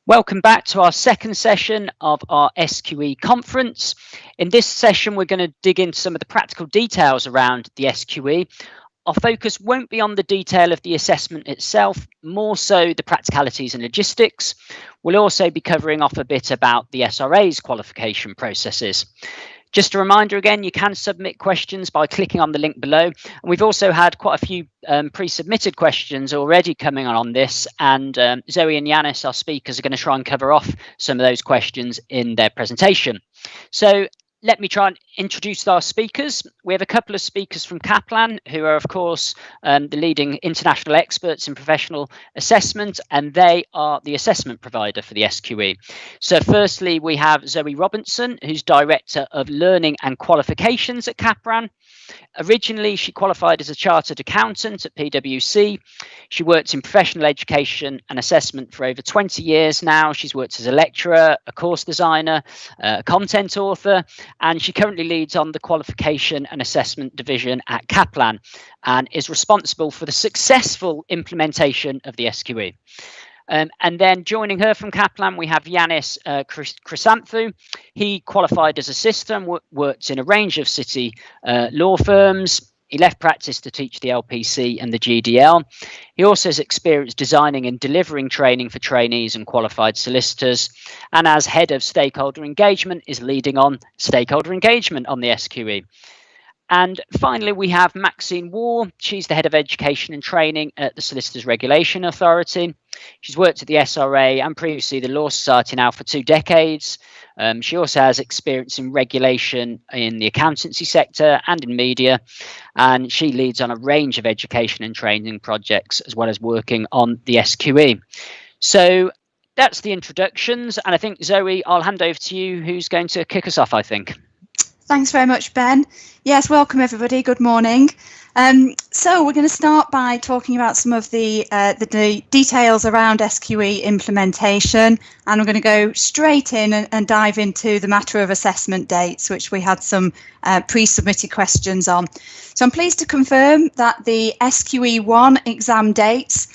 Welcome back to our second session of our SQE conference. In this session, we're going to dig into some of the practical details around the SQE. Our focus won't be on the detail of the assessment itself, more so the practicalities and logistics. We'll also be covering off a bit about the SRA's qualification processes. Just a reminder again, you can submit questions by clicking on the link below. And we've also had quite a few pre-submitted questions already coming on this, and Zoe and Yanis, our speakers, are going to try and cover off some of those questions in their presentation. So let me try and introduce our speakers. We have a couple of speakers from Kaplan, who are, of course, the leading international experts in professional assessment, and they are the assessment provider for the SQE. So firstly, we have Zoe Robinson, who's Director of Learning and Qualifications at Kaplan. Originally, she qualified as a chartered accountant at PwC. She worked in professional education and assessment for over 20 years now. She's worked as a lecturer, a course designer, a content author, and she currently leads on the qualification and assessment division at Kaplan and is responsible for the successful implementation of the SQE. And then joining her from Kaplan, we have Yanis Chrysanthou. He qualified as a solicitor, worked in a range of city law firms. He left practice to teach the LPC and the GDL. He also has experience designing and delivering training for trainees and qualified solicitors. And as head of stakeholder engagement, is leading on stakeholder engagement on the SQE. And finally, we have Maxine Waugh. She's the head of education and training at the Solicitors Regulation Authority. She's worked at the SRA and previously the Law Society now for 2 decades. She also has experience in regulation in the accountancy sector and in media. And she leads on a range of education and training projects, as well as working on the SQE. So that's the introductions. And I think, Zoe, I'll hand over to you, who's going to kick us off, I think. Thanks very much, Ben. Yes, welcome everybody. Good morning. So we're going to start by talking about some of the details around SQE implementation, and I'm going to go straight in and dive into the matter of assessment dates, which we had some pre-submitted questions on. So I'm pleased to confirm that the SQE1 exam dates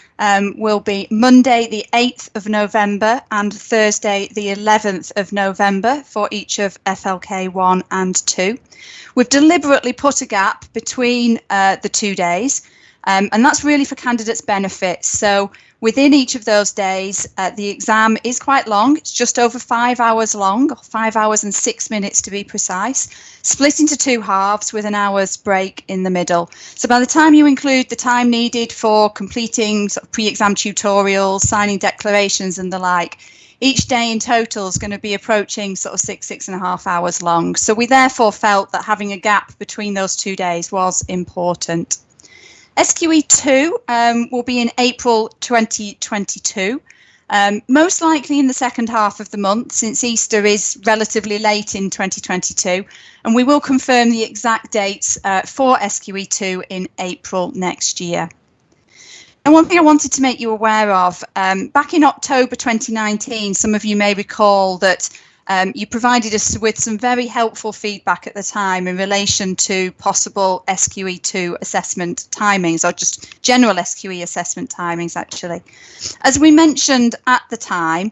will be Monday the 8th of November and Thursday the 11th of November for each of FLK 1 and 2. We've deliberately put a gap between the 2 days, and that's really for candidates' benefits. So within each of those days, the exam is quite long. It's just over 5 hours long, 5 hours and 6 minutes to be precise, split into 2 halves with an hour's break in the middle. So by the time you include the time needed for completing sort of pre-exam tutorials, signing declarations and the like, each day in total is going to be approaching sort of 6.5 hours long. So we therefore felt that having a gap between those 2 days was important. SQE2 will be in April 2022, most likely in the second half of the month, since Easter is relatively late in 2022, and we will confirm the exact dates for SQE2 in April next year. And one thing I wanted to make you aware of, back in October 2019, some of you may recall that you provided us with some very helpful feedback at the time in relation to possible SQE2 assessment timings, or just general SQE assessment timings, actually. As we mentioned at the time,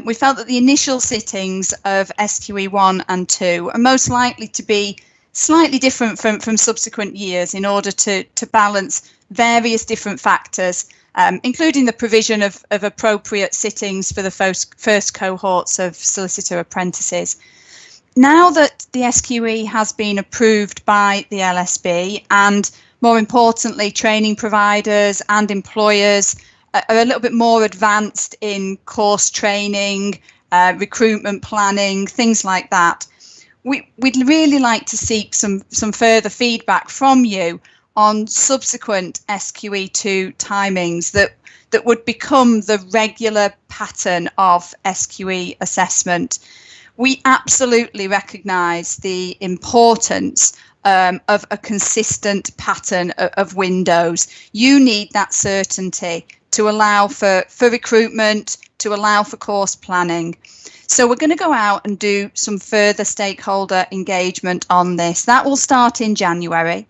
we felt that the initial sittings of SQE1 and 2 are most likely to be slightly different from subsequent years in order to balance various different factors, including the provision of appropriate sittings for the first cohorts of solicitor apprentices. Now that the SQE has been approved by the LSB, and more importantly, training providers and employers are a little bit more advanced in course training, recruitment planning, things like that, we'd really like to seek some further feedback from you on subsequent SQE2 timings that would become the regular pattern of SQE assessment. We absolutely recognise the importance of a consistent pattern of windows. You need that certainty to allow for recruitment, to allow for course planning. So we're going to go out and do some further stakeholder engagement on this. That will start in January.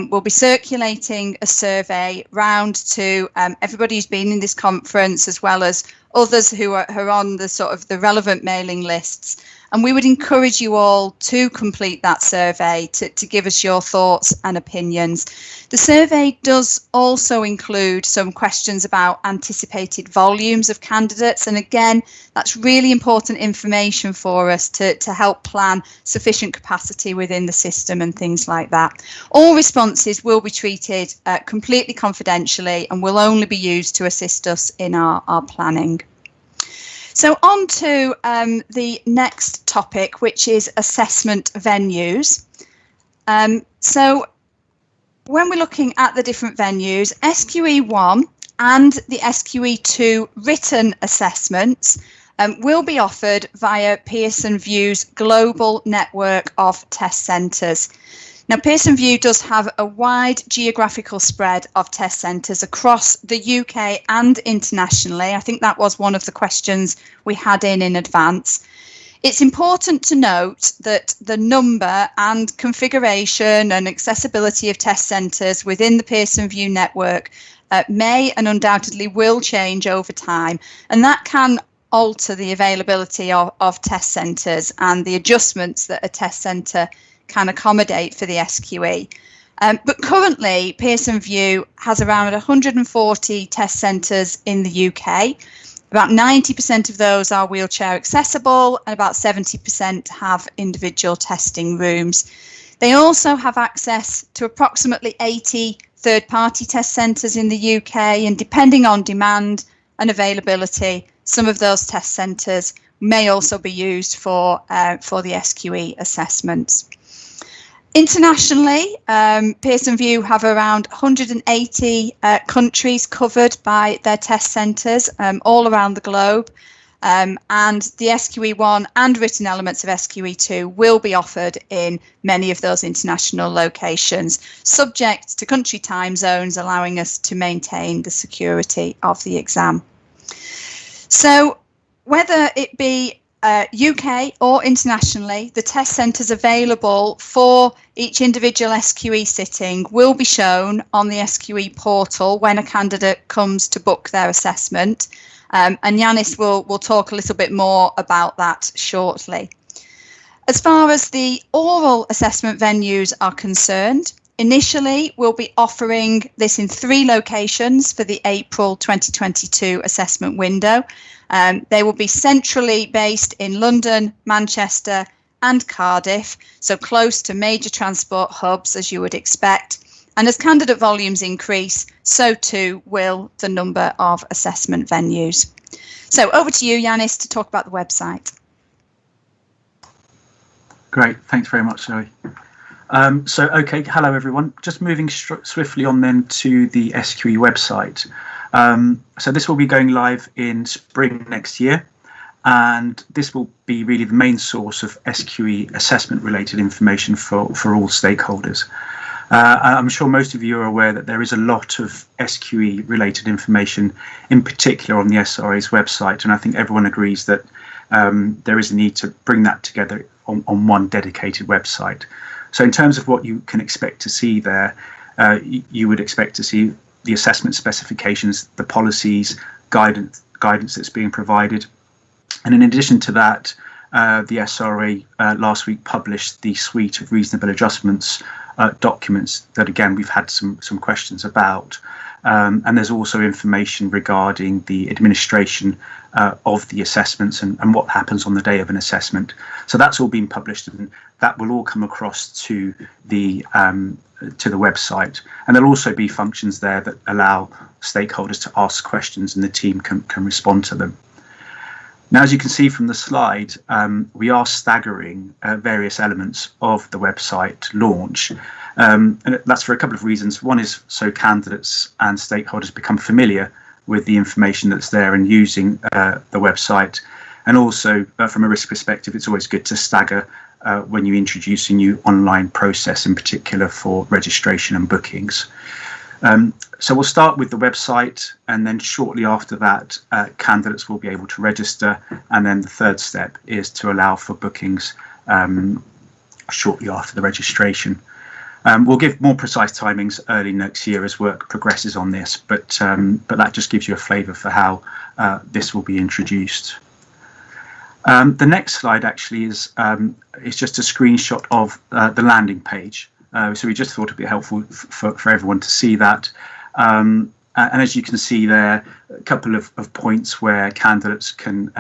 We'll be circulating a survey round to everybody who's been in this conference, as well as others who are on the sort of the relevant mailing lists. And we would encourage you all to complete that survey to give us your thoughts and opinions. The survey does also include some questions about anticipated volumes of candidates. And again, that's really important information for us to help plan sufficient capacity within the system and things like that. All responses will be treated completely confidentially and will only be used to assist us in our planning. So on to the next topic, which is assessment venues. So when we're looking at the different venues, SQE1 and the SQE2 written assessments will be offered via Pearson VUE's global network of test centres. Now, Pearson VUE does have a wide geographical spread of test centres across the UK and internationally. I think that was one of the questions we had in advance. It's important to note that the number and configuration and accessibility of test centres within the Pearson VUE network may and undoubtedly will change over time, and that can alter the availability of test centres and the adjustments that a test centre can accommodate for the SQE. But currently, Pearson VUE has around 140 test centres in the UK. About 90% of those are wheelchair accessible and about 70% have individual testing rooms. They also have access to approximately 80 third-party test centres in the UK, and depending on demand and availability, some of those test centres may also be used for the SQE assessments. Internationally, Pearson VUE have around 180 countries covered by their test centres all around the globe, and the SQE1 and written elements of SQE2 will be offered in many of those international locations, subject to country time zones, allowing us to maintain the security of the exam. So whether it be UK or internationally, the test centres available for each individual SQE sitting will be shown on the SQE portal when a candidate comes to book their assessment. And Yanis will talk a little bit more about that shortly. As far as the oral assessment venues are concerned, initially we'll be offering this in 3 locations for the April 2022 assessment window. They will be centrally based in London, Manchester and Cardiff, so close to major transport hubs as you would expect. And as candidate volumes increase, so too will the number of assessment venues. So over to you, Yanis, to talk about the website. Great, thanks very much, Zoe. Okay, hello everyone. Just moving swiftly on then to the SQE website. So this will be going live in spring next year, and this will be really the main source of SQE assessment related information for all stakeholders. I'm sure most of you are aware that there is a lot of SQE related information, in particular on the SRA's website, and I think everyone agrees that there is a need to bring that together on one dedicated website. So in terms of what you can expect to see there, you would expect to see the assessment specifications, the policies, guidance that's being provided. And in addition to that, the SRA last week published the suite of reasonable adjustments documents that, again, we've had some questions about. And there's also information regarding the administration of the assessments and what happens on the day of an assessment. So that's all been published, and that will all come across to the website. And there'll also be functions there that allow stakeholders to ask questions, and the team can respond to them. Now, as you can see from the slide, we are staggering various elements of the website launch. And that's for a couple of reasons. One is so candidates and stakeholders become familiar with the information that's there and using the website. And also, from a risk perspective, it's always good to stagger when you introduce a new online process, in particular for registration and bookings. So we'll start with the website, and then shortly after that, candidates will be able to register. And then the third step is to allow for bookings shortly after the registration. We'll give more precise timings early next year as work progresses on this, but that just gives you a flavour for how this will be introduced. The next slide actually is just a screenshot of the landing page. So we just thought it'd be helpful for everyone to see that. And as you can see there, a couple of points where candidates can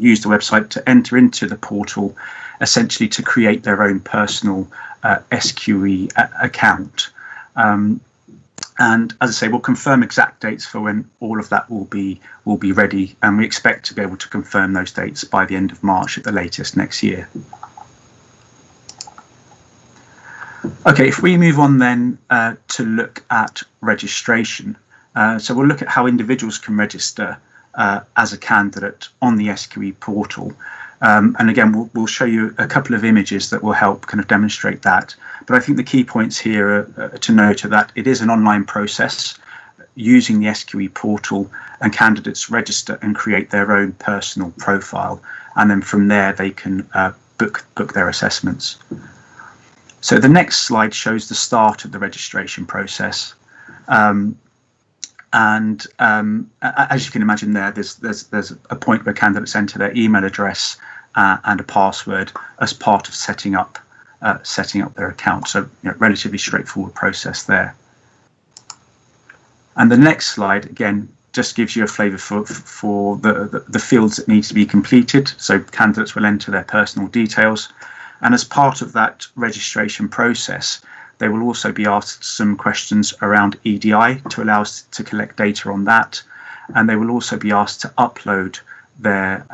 use the website to enter into the portal, essentially to create their own personal SQE account. And as I say, we'll confirm exact dates for when all of that will be ready, and we expect to be able to confirm those dates by the end of March at the latest next year. Okay, if we move on then to look at registration. So we'll look at how individuals can register as a candidate on the SQE portal. And again, we'll show you a couple of images that will help kind of demonstrate that. But I think the key points here are to note that it is an online process using the SQE portal, and candidates register and create their own personal profile. And then from there, they can book their assessments. So the next slide shows the start of the registration process. And as you can imagine there, there's a point where candidates enter their email address and a password as part of setting up their account. So relatively straightforward process there. And the next slide again just gives you a flavour for the fields that need to be completed. So candidates will enter their personal details, and as part of that registration process, they will also be asked some questions around EDI to allow us to collect data on that. And they will also be asked to upload their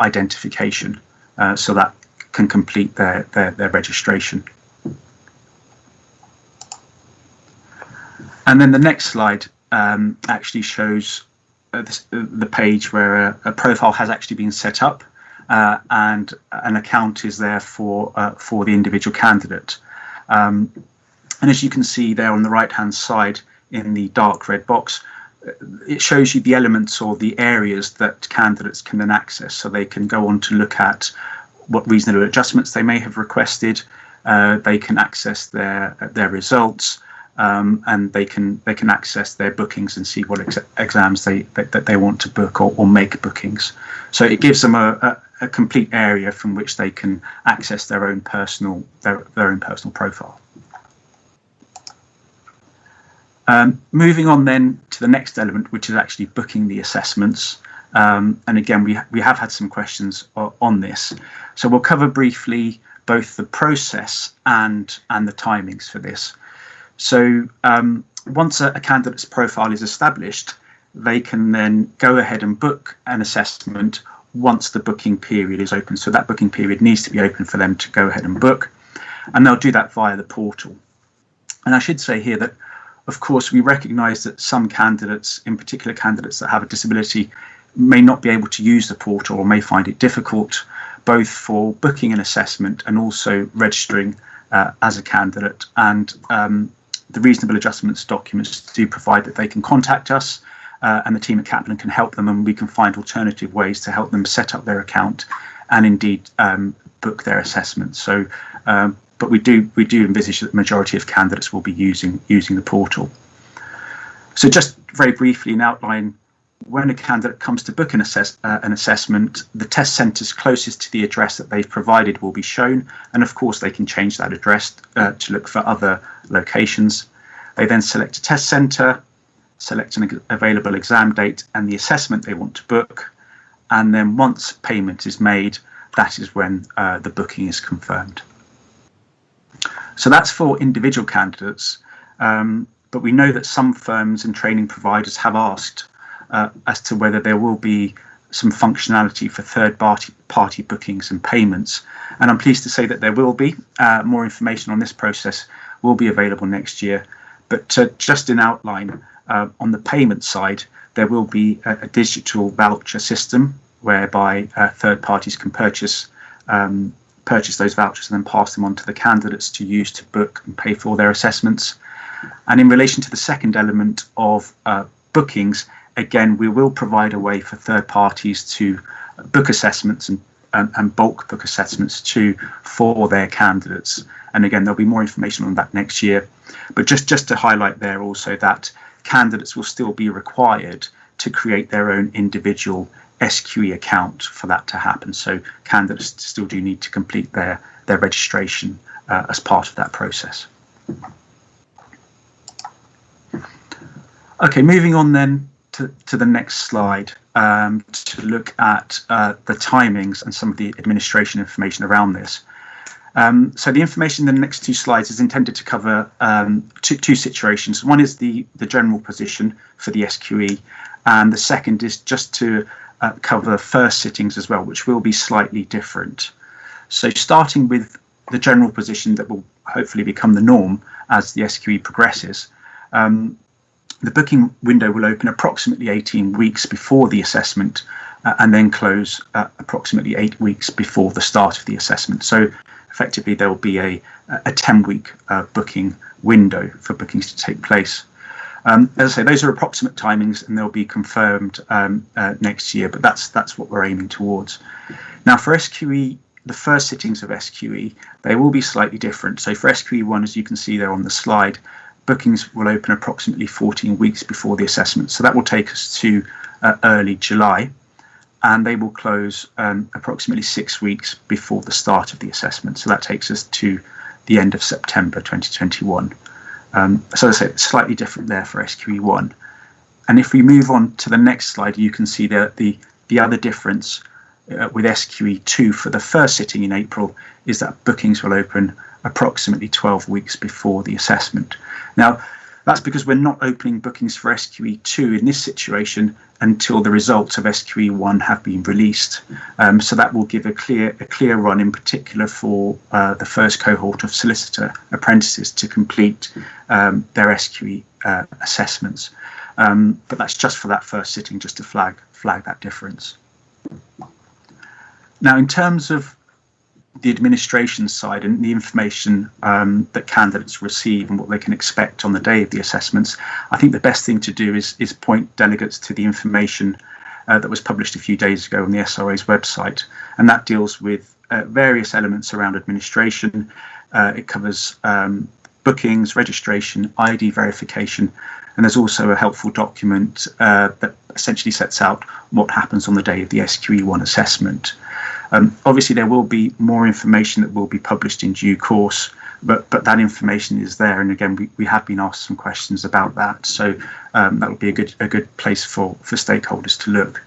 identification so that can complete their registration. And then the next slide actually shows the page where a profile has actually been set up and an account is there for the individual candidate. And as you can see there on the right hand side in the dark red box, it shows you the elements or the areas that candidates can then access. So they can go on to look at what reasonable adjustments they may have requested. They can access their results, and they can access their bookings and see what exams that they want to book or make bookings. So it gives them a complete area from which they can access their own personal profile. Moving on then to the next element, which is actually booking the assessments. And again, we have had some questions on this. So we'll cover briefly both the process and the timings for this. So once a candidate's profile is established, they can then go ahead and book an assessment once the booking period is open. So that booking period needs to be open for them to go ahead and book, and they'll do that via the portal. And I should say here that, of course, we recognise that some candidates, in particular candidates that have a disability, may not be able to use the portal or may find it difficult, both for booking an assessment and also registering as a candidate. And the reasonable adjustments documents do provide that they can contact us, and the team at Kaplan can help them, and we can find alternative ways to help them set up their account and indeed book their assessments. So, but we do envisage that the majority of candidates will be using the portal. So just very briefly, an outline: when a candidate comes to book an assessment, the test centres closest to the address that they've provided will be shown, and of course they can change that address to look for other locations. They then select a test centre, select an available exam date and the assessment they want to book, and then once payment is made, that is when the booking is confirmed. So that's for individual candidates, but we know that some firms and training providers have asked as to whether there will be some functionality for third-party bookings and payments, and I'm pleased to say that there will be. More information on this process will be available next year, but just in outline, on the payment side, there will be a digital voucher system whereby third parties can purchase those vouchers and then pass them on to the candidates to use to book and pay for their assessments. And in relation to the second element of bookings, again, we will provide a way for third parties to book assessments and bulk book assessments for their candidates. And again, there'll be more information on that next year. But just to highlight there also that candidates will still be required to create their own individual SQE account for that to happen. So candidates still do need to complete their registration as part of that process. Okay, moving on then to the next slide to look at the timings and some of the administration information around this. So the information in the next two slides is intended to cover two situations. One is the general position for the SQE, and the second is just to cover first sittings as well, which will be slightly different. So starting with the general position that will hopefully become the norm as the SQE progresses, the booking window will open approximately 18 weeks before the assessment and then close approximately 8 weeks before the start of the assessment. So effectively there will be a 10-week booking window for bookings to take place. As I say, those are approximate timings and they'll be confirmed next year, but that's what we're aiming towards. Now for SQE, the first sittings of SQE, they will be slightly different. So for SQE1, as you can see there on the slide, bookings will open approximately 14 weeks before the assessment. So that will take us to early July, and they will close approximately 6 weeks before the start of the assessment. So that takes us to the end of September 2021. So as I say, it's slightly different there for SQE1. And if we move on to the next slide, you can see that the other difference with SQE2 for the first sitting in April is that bookings will open approximately 12 weeks before the assessment. Now, that's because we're not opening bookings for SQE2 in this situation until the results of SQE1 have been released. So that will give a clear run, in particular for the first cohort of solicitor apprentices to complete their SQE assessments. But that's just for that first sitting, just to flag that difference. Now, in terms of the administration side and the information that candidates receive and what they can expect on the day of the assessments, I think the best thing to do is point delegates to the information that was published a few days ago on the SRA's website, and that deals with various elements around administration. It covers bookings, registration, ID verification, and there's also a helpful document that essentially sets out what happens on the day of the SQE1 assessment. Obviously, there will be more information that will be published in due course, but that information is there. And again, we have been asked some questions about that, so that would be a good place for stakeholders to look.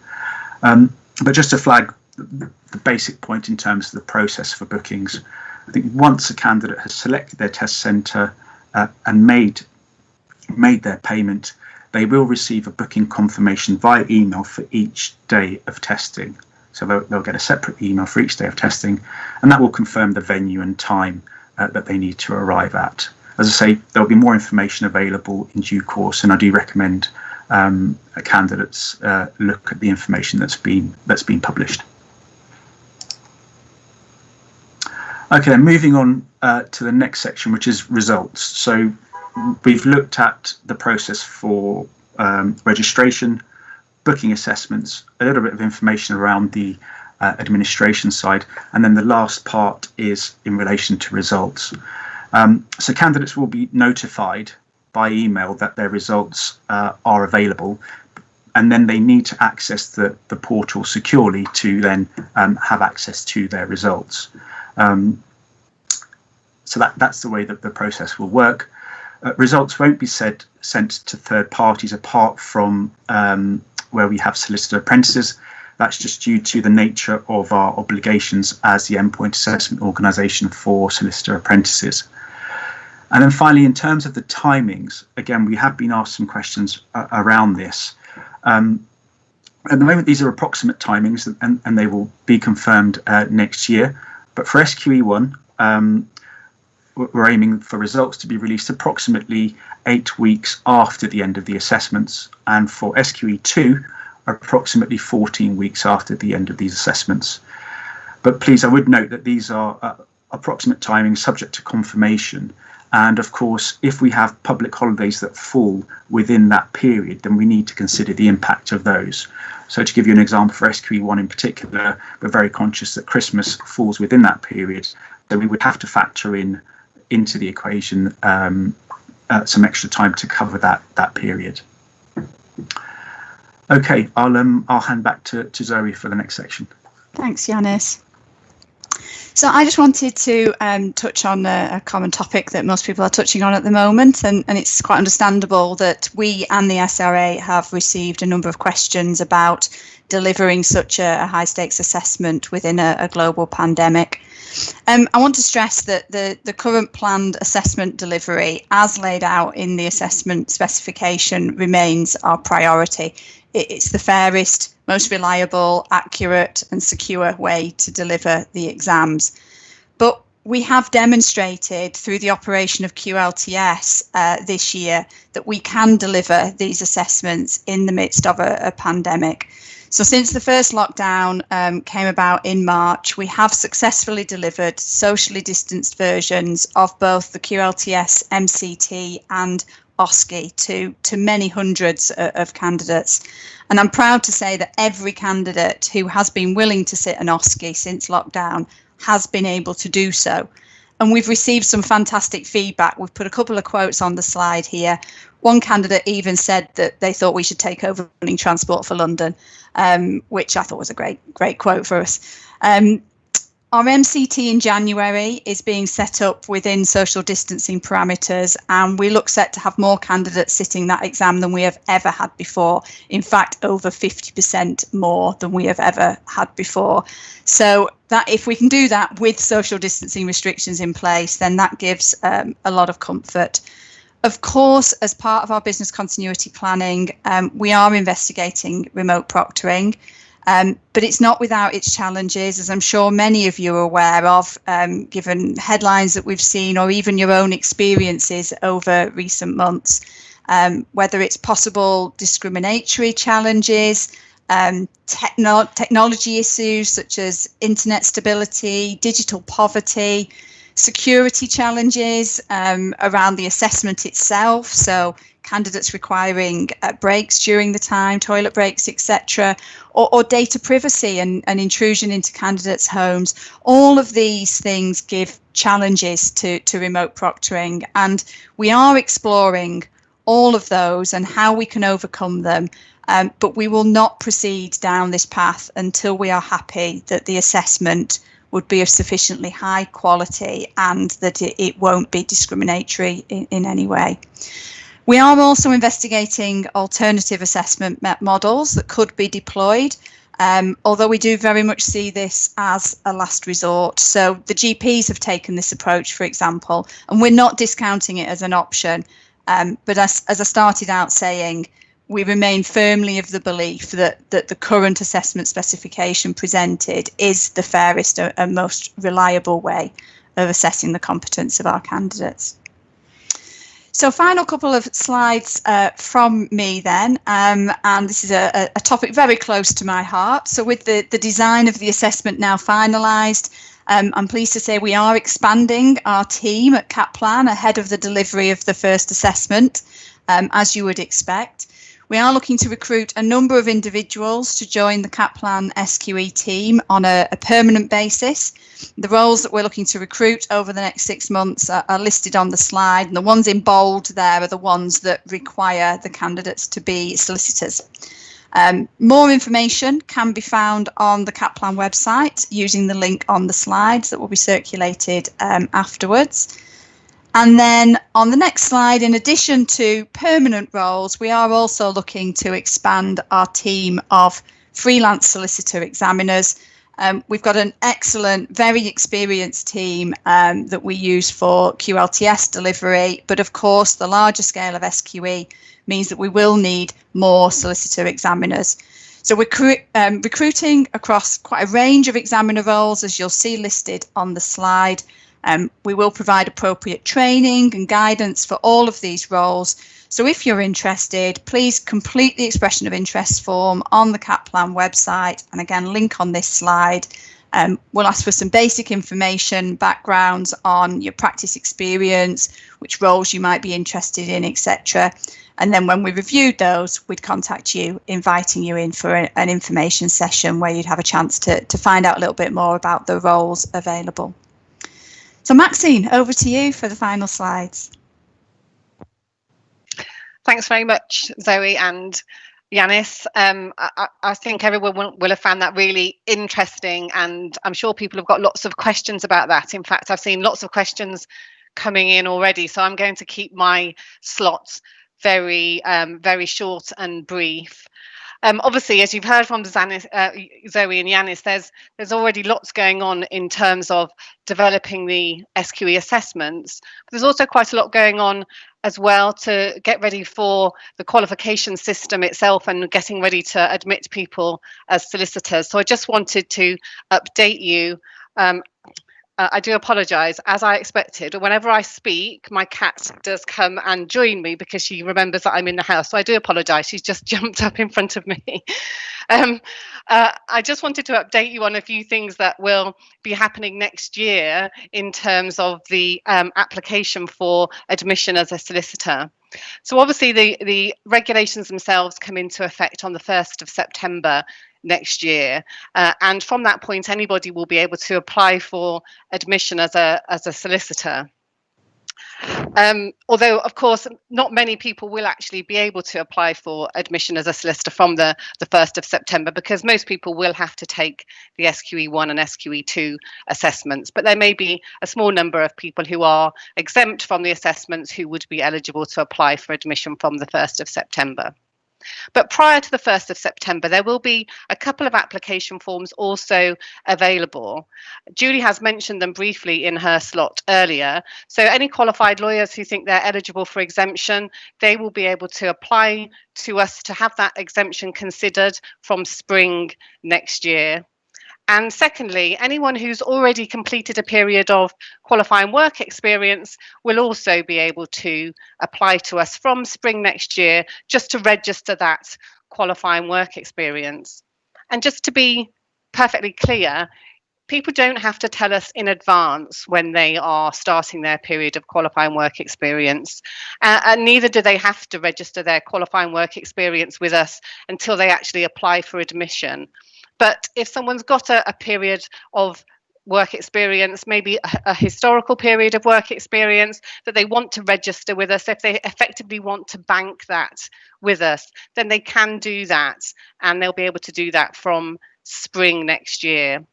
But just to flag the basic point in terms of the process for bookings, I think once a candidate has selected their test centre and made their payment, they will receive a booking confirmation via email for each day of testing. So they'll get a separate email for each day of testing, and that will confirm the venue and time that they need to arrive at. As I say, there'll be more information available in due course, and I do recommend candidates look at the information that's been published. Okay, then moving on to the next section, which is results. So we've looked at the process for registration, booking assessments, a little bit of information around the administration side, and then the last part is in relation to results. So candidates will be notified by email that their results are available, and then they need to access the portal securely to then have access to their results. So that's the way that the process will work. Results won't be sent to third parties apart from where we have solicitor apprentices. That's just due to the nature of our obligations as the endpoint assessment organisation for solicitor apprentices. And then finally, in terms of the timings, again, we have been asked some questions around this. At the moment, these are approximate timings and they will be confirmed next year. But for SQE1, we're aiming for results to be released approximately 8 weeks after the end of the assessments, and for SQE2 approximately 14 weeks after the end of these assessments. But please, I would note that these are approximate timings subject to confirmation, and of course if we have public holidays that fall within that period, then we need to consider the impact of those. So to give you an example, for SQE1 in particular, we're very conscious that Christmas falls within that period, so we would have to factor in into the equation some extra time to cover that period. Okay, I'll hand back to Zoe for the next section. Thanks, Yanis. So I just wanted to touch on a common topic that most people are touching on at the moment, and it's quite understandable that we and the SRA have received a number of questions about delivering such a high-stakes assessment within a global pandemic. I want to stress that the current planned assessment delivery, as laid out in the assessment specification, remains our priority. It's the fairest, most reliable, accurate and secure way to deliver the exams. But we have demonstrated through the operation of QLTS this year that we can deliver these assessments in the midst of a pandemic. So since the first lockdown came about in March, we have successfully delivered socially distanced versions of both the QLTS MCT and OSCE to many hundreds of candidates. And I'm proud to say that every candidate who has been willing to sit an OSCE since lockdown has been able to do so. And we've received some fantastic feedback. We've put a couple of quotes on the slide here. One candidate even said that they thought we should take over running Transport for London, which I thought was a great quote for us. Our MCT in January is being set up within social distancing parameters, and we look set to have more candidates sitting that exam than we have ever had before. In fact, over 50% more than we have ever had before. So that if we can do that with social distancing restrictions in place, then that gives a lot of comfort. Of course, as part of our business continuity planning, we are investigating remote proctoring. But it's not without its challenges, as I'm sure many of you are aware of, given headlines that we've seen or even your own experiences over recent months, whether it's possible discriminatory challenges, technology issues such as internet stability, digital poverty, security challenges around the assessment itself, so candidates requiring breaks during the time, toilet breaks, etc., or data privacy and intrusion into candidates' homes. All of these things give challenges to remote proctoring, and we are exploring all of those and how we can overcome them, but we will not proceed down this path until we are happy that the assessment would be of sufficiently high quality and that it won't be discriminatory in any way. We are also investigating alternative assessment models that could be deployed, although we do very much see this as a last resort. So the GPs have taken this approach, for example, and we're not discounting it as an option. But as I started out saying, we remain firmly of the belief that the current assessment specification presented is the fairest and most reliable way of assessing the competence of our candidates. So final couple of slides from me then, and this is a topic very close to my heart. So with the design of the assessment now finalised, I'm pleased to say we are expanding our team at Kaplan ahead of the delivery of the first assessment, as you would expect. We are looking to recruit a number of individuals to join the Kaplan SQE team on a permanent basis. The roles that we're looking to recruit over the next 6 months are listed on the slide, and the ones in bold there are the ones that require the candidates to be solicitors. More information can be found on the Kaplan website using the link on the slides that will be circulated afterwards. And then on the next slide, in addition to permanent roles, we are also looking to expand our team of freelance solicitor examiners. We've got an excellent, very experienced team that we use for QLTS delivery, but of course the larger scale of SQE means that we will need more solicitor examiners. So we're recruiting across quite a range of examiner roles, as you'll see listed on the slide. We will provide appropriate training and guidance for all of these roles. So if you're interested, please complete the expression of interest form on the Kaplan website, and again, link on this slide. We'll ask for some basic information, backgrounds on your practice experience, which roles you might be interested in, etc. And then when we reviewed those, we'd contact you, inviting you in for an information session where you'd have a chance to find out a little bit more about the roles available. So Maxine, over to you for the final slides. Thanks very much, Zoe and Yanis. I think everyone will have found that really interesting, and I'm sure people have got lots of questions about that. In fact, I've seen lots of questions coming in already, so I'm going to keep my slots very short and brief. Obviously, as you've heard from Zoe and Yanis, there's already lots going on in terms of developing the SQE assessments. But there's also quite a lot going on as well to get ready for the qualification system itself and getting ready to admit people as solicitors. So I just wanted to update you. I do apologise, as I expected. Whenever I speak, my cat does come and join me because she remembers that I'm in the house. So I do apologise. She's just jumped up in front of me. I just wanted to update you on a few things that will be happening next year in terms of the application for admission as a solicitor. So obviously the regulations themselves come into effect on the 1st of September next year, and from that point anybody will be able to apply for admission as a solicitor. Although of course not many people will actually be able to apply for admission as a solicitor from the 1st of September, because most people will have to take the SQE1 and SQE2 assessments, but there may be a small number of people who are exempt from the assessments who would be eligible to apply for admission from the 1st of September. But prior to the 1st of September, there will be a couple of application forms also available. Julie has mentioned them briefly in her slot earlier. So any qualified lawyers who think they're eligible for exemption, they will be able to apply to us to have that exemption considered from spring next year. And secondly, anyone who's already completed a period of qualifying work experience will also be able to apply to us from spring next year, just to register that qualifying work experience. And just to be perfectly clear, people don't have to tell us in advance when they are starting their period of qualifying work experience, and neither do they have to register their qualifying work experience with us until they actually apply for admission. But if someone's got a period of work experience, maybe a historical period of work experience that they want to register with us, if they effectively want to bank that with us, then they can do that, and they'll be able to do that from spring next year.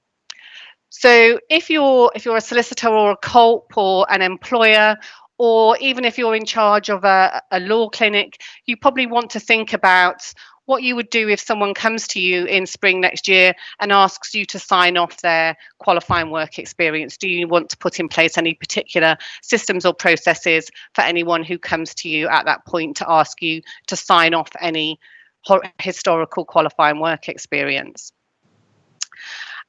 So if you're a solicitor or a COLP or an employer, or even if you're in charge of a law clinic, you probably want to think about what you would do if someone comes to you in spring next year and asks you to sign off their qualifying work experience. Do you want to put in place any particular systems or processes for anyone who comes to you at that point to ask you to sign off any historical qualifying work experience?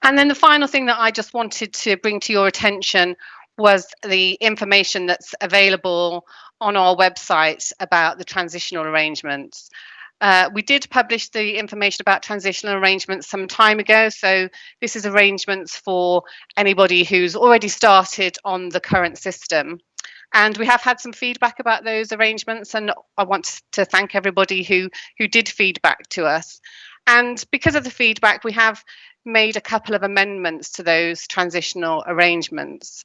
And then the final thing that I just wanted to bring to your attention was the information that's available on our website about the transitional arrangements. We did publish the information about transitional arrangements some time ago, so this is arrangements for anybody who's already started on the current system. And we have had some feedback about those arrangements, and I want to thank everybody who did feedback to us. And because of the feedback, we have made a couple of amendments to those transitional arrangements.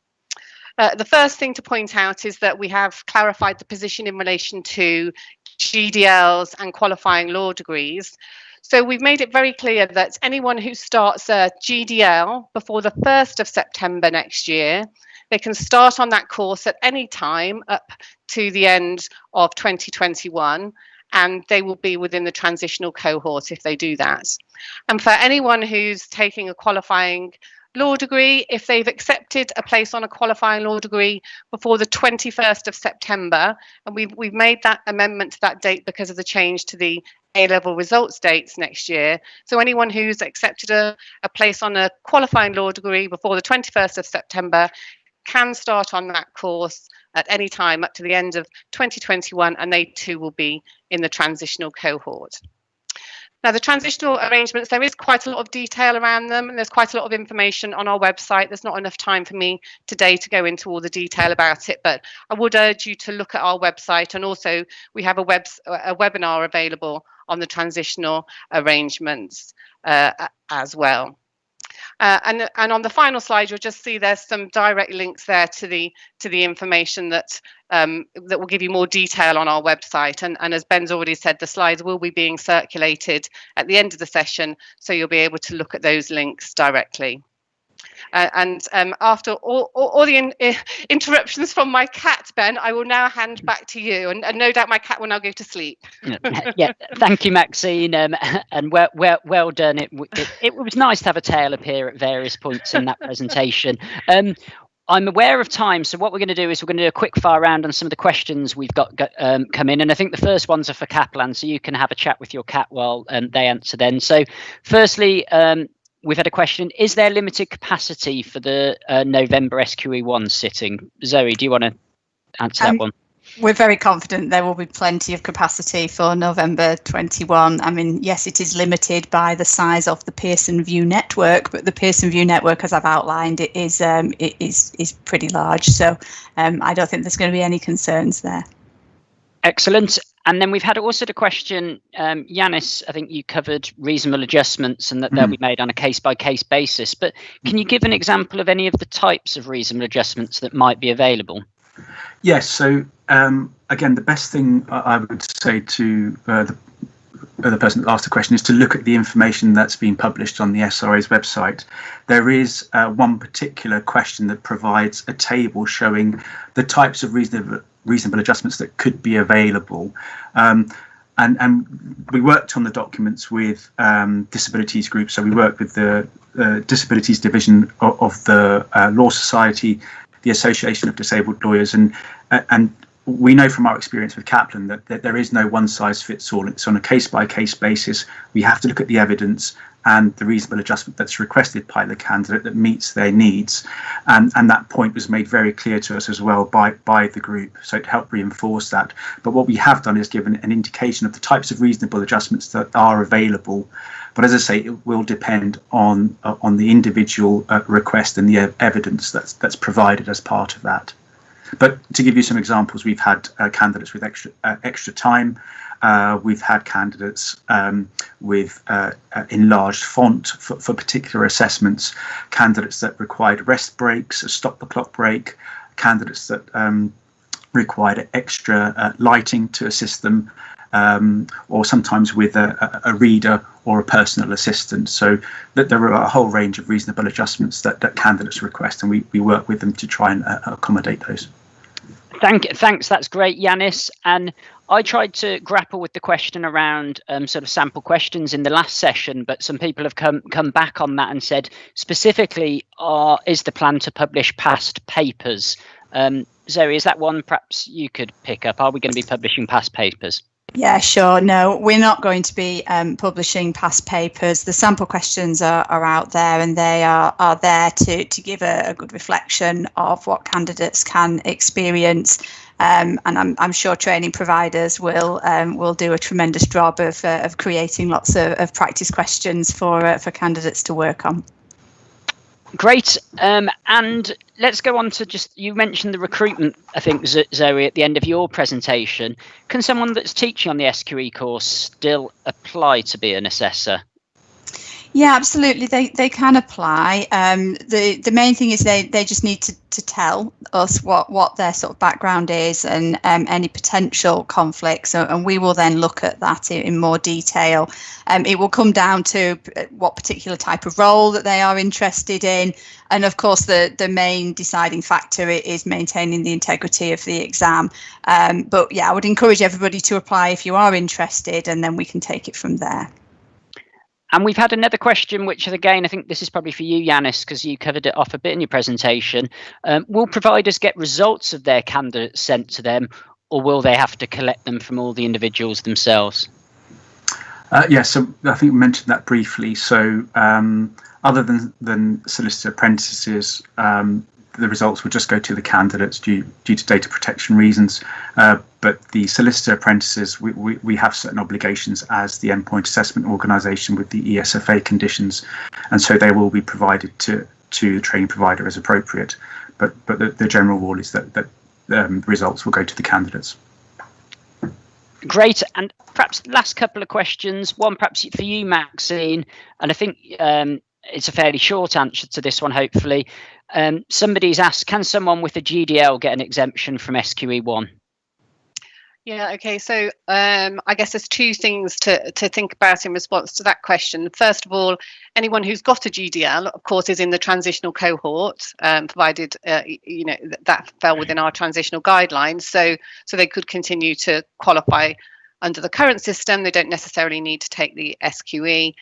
The first thing to point out is that we have clarified the position in relation to GDLs and qualifying law degrees. So we've made it very clear that anyone who starts a GDL before the 1st of September next year, they can start on that course at any time up to the end of 2021, and they will be within the transitional cohort if they do that. And for anyone who's taking a qualifying law degree, if they've accepted a place on a qualifying law degree before the 21st of September, and we've made that amendment to that date because of the change to the A-level results dates next year. So anyone who's accepted a place on a qualifying law degree before the 21st of September can start on that course at any time up to the end of 2021, and they too will be in the transitional cohort. Now, the transitional arrangements, there is quite a lot of detail around them, and there's quite a lot of information on our website. There's not enough time for me today to go into all the detail about it, but I would urge you to look at our website, and also we have a webinar available on the transitional arrangements as well. And on the final slide, you'll just see there's some direct links there to the information that will give you more detail on our website. And as Ben's already said, the slides will be being circulated at the end of the session, so you'll be able to look at those links directly. And after all the interruptions from my cat, Ben, I will now hand back to you, and no doubt my cat will now go to sleep. Yeah, thank you, Maxine, and well done. It was nice to have a tail appear at various points in that presentation. I'm aware of time, so what we're going to do is we're going to do a quick fire round on some of the questions we've got come in, and I think the first ones are for Kaplan, so you can have a chat with your cat while they answer then. So firstly, we've had a question: is there limited capacity for the November SQE1 sitting? Zoe, do you want to answer that one? We're very confident there will be plenty of capacity for November 21. I mean, yes, it is limited by the size of the Pearson VUE network, but the Pearson VUE network, as I've outlined, it is pretty large. So I don't think there's going to be any concerns there. Excellent. And then we've had also the question, Yanis, I think you covered reasonable adjustments and that they'll be made on a case-by-case basis. But can you give an example of any of the types of reasonable adjustments that might be available? Yes. So again, the best thing I would say to the person that asked the question is to look at the information that's been published on the SRA's website. There is one particular question that provides a table showing the types of reasonable adjustments that could be available. And we worked on the documents with disabilities groups. So we worked with the disabilities division of the Law Society, the Association of Disabled Lawyers, and we know from our experience with Kaplan that there is no one size fits all. It's on a case by case basis. We have to look at the evidence and the reasonable adjustment that's requested by the candidate that meets their needs. And that point was made very clear to us as well by the group. So it helped reinforce that. But what we have done is given an indication of the types of reasonable adjustments that are available. But as I say, it will depend on the individual request and the evidence that's provided as part of that. But to give you some examples, we've had candidates with extra time. We've had candidates with enlarged font for particular assessments, candidates that required rest breaks, a stop the clock break, candidates that required extra lighting to assist them, or sometimes with a reader or a personal assistant. So that there are a whole range of reasonable adjustments that candidates request, and we work with them to try and accommodate those. Thanks. That's great, Yanis. And I tried to grapple with the question around sort of sample questions in the last session, but some people have come back on that and said specifically, is the plan to publish past papers? Zoe, is that one perhaps you could pick up? Are we going to be publishing past papers? Yeah, sure. No, we're not going to be publishing past papers. The sample questions are out there, and they are there to give a good reflection of what candidates can experience. And I'm sure training providers will do a tremendous job of creating lots of practice questions for candidates to work on. Great. And let's go on to you mentioned the recruitment, I think, Zoe, at the end of your presentation. Can someone that's teaching on the SQE course still apply to be an assessor? Yeah, absolutely. They can apply. The main thing is they just need to tell us what their sort of background is and any potential conflicts, and we will then look at that in more detail. It will come down to what particular type of role that they are interested in, and of course the main deciding factor is maintaining the integrity of the exam. But yeah, I would encourage everybody to apply if you are interested, and then we can take it from there. And we've had another question, which is, again, I think this is probably for you, Yanis, because you covered it off a bit in your presentation. Will providers get results of their candidates sent to them, or will they have to collect them from all the individuals themselves? Yes, so I think we mentioned that briefly. So other than solicitor apprentices, the results would just go to the candidates due to data protection reasons. But the solicitor apprentices, we have certain obligations as the endpoint assessment organisation with the ESFA conditions, and so they will be provided to the training provider as appropriate. But the general rule is that results will go to the candidates. Great. And perhaps last couple of questions. One perhaps for you, Maxine, and I think it's a fairly short answer to this one, hopefully. Somebody's asked, can someone with a GDL get an exemption from SQE1? Yeah, okay, so I guess there's two things to think about in response to that question. First of all, anyone who's got a GDL, of course, is in the transitional cohort, provided that fell within our transitional guidelines. So they could continue to qualify under the current system. They don't necessarily need to take the SQE.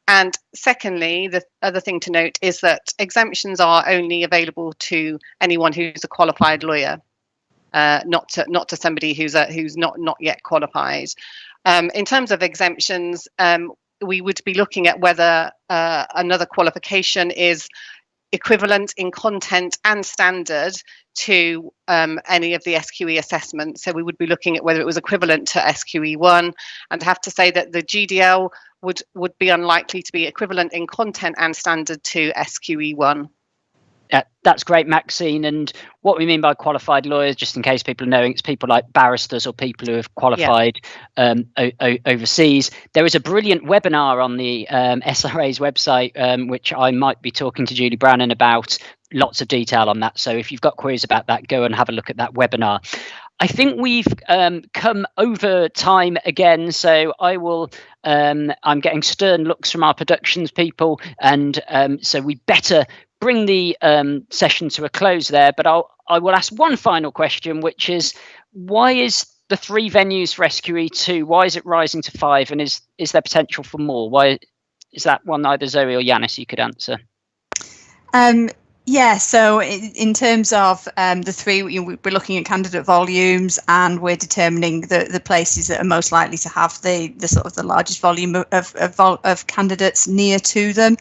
And secondly, the other thing to note is that exemptions are only available to anyone who's a qualified lawyer. Not to somebody who's not yet qualified. In terms of exemptions, we would be looking at whether another qualification is equivalent in content and standard to any of the SQE assessments. So we would be looking at whether it was equivalent to SQE1, and have to say that the GDL would be unlikely to be equivalent in content and standard to SQE1. That's great, Maxine. And what we mean by qualified lawyers, just in case people are knowing, it's people like barristers or people who have qualified overseas. There is a brilliant webinar on the SRA's website, which I might be talking to Julie Brannan about. Lots of detail on that. So if you've got queries about that, go and have a look at that webinar. I think we've come over time again, so I will. I'm getting stern looks from our productions people, and so we better bring the session to a close there. But I will ask one final question, which is, why is the 3 venues for SQE2? Why is it rising to 5, and is there potential for more? Why is that one either Zoe or Yanis you could answer? Yeah, so in terms of the 3, we're looking at candidate volumes, and we're determining the places that are most likely to have the sort of the largest volume of candidates near to them.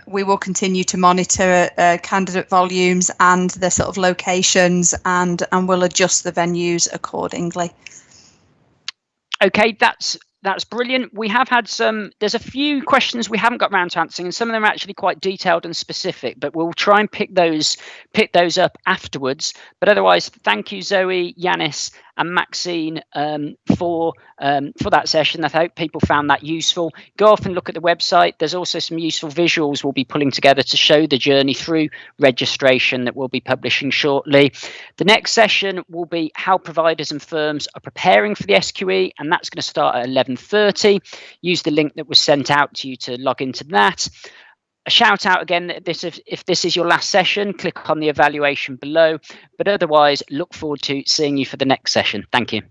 We will continue to monitor candidate volumes and the sort of locations, and we'll adjust the venues accordingly. Okay, that's brilliant. We have had there's a few questions we haven't got around to answering, and some of them are actually quite detailed and specific, but we'll try and pick those up afterwards. But otherwise, thank you, Zoe, Yanis and Maxine for that session. I hope people found that useful. Go off and look at the website. There's also some useful visuals we'll be pulling together to show the journey through registration that we'll be publishing shortly. The next session will be how providers and firms are preparing for the SQE, and that's going to start at 11:30. Use the link that was sent out to you to log into that. A shout out again, if this is your last session, click on the evaluation below. But otherwise, look forward to seeing you for the next session. Thank you.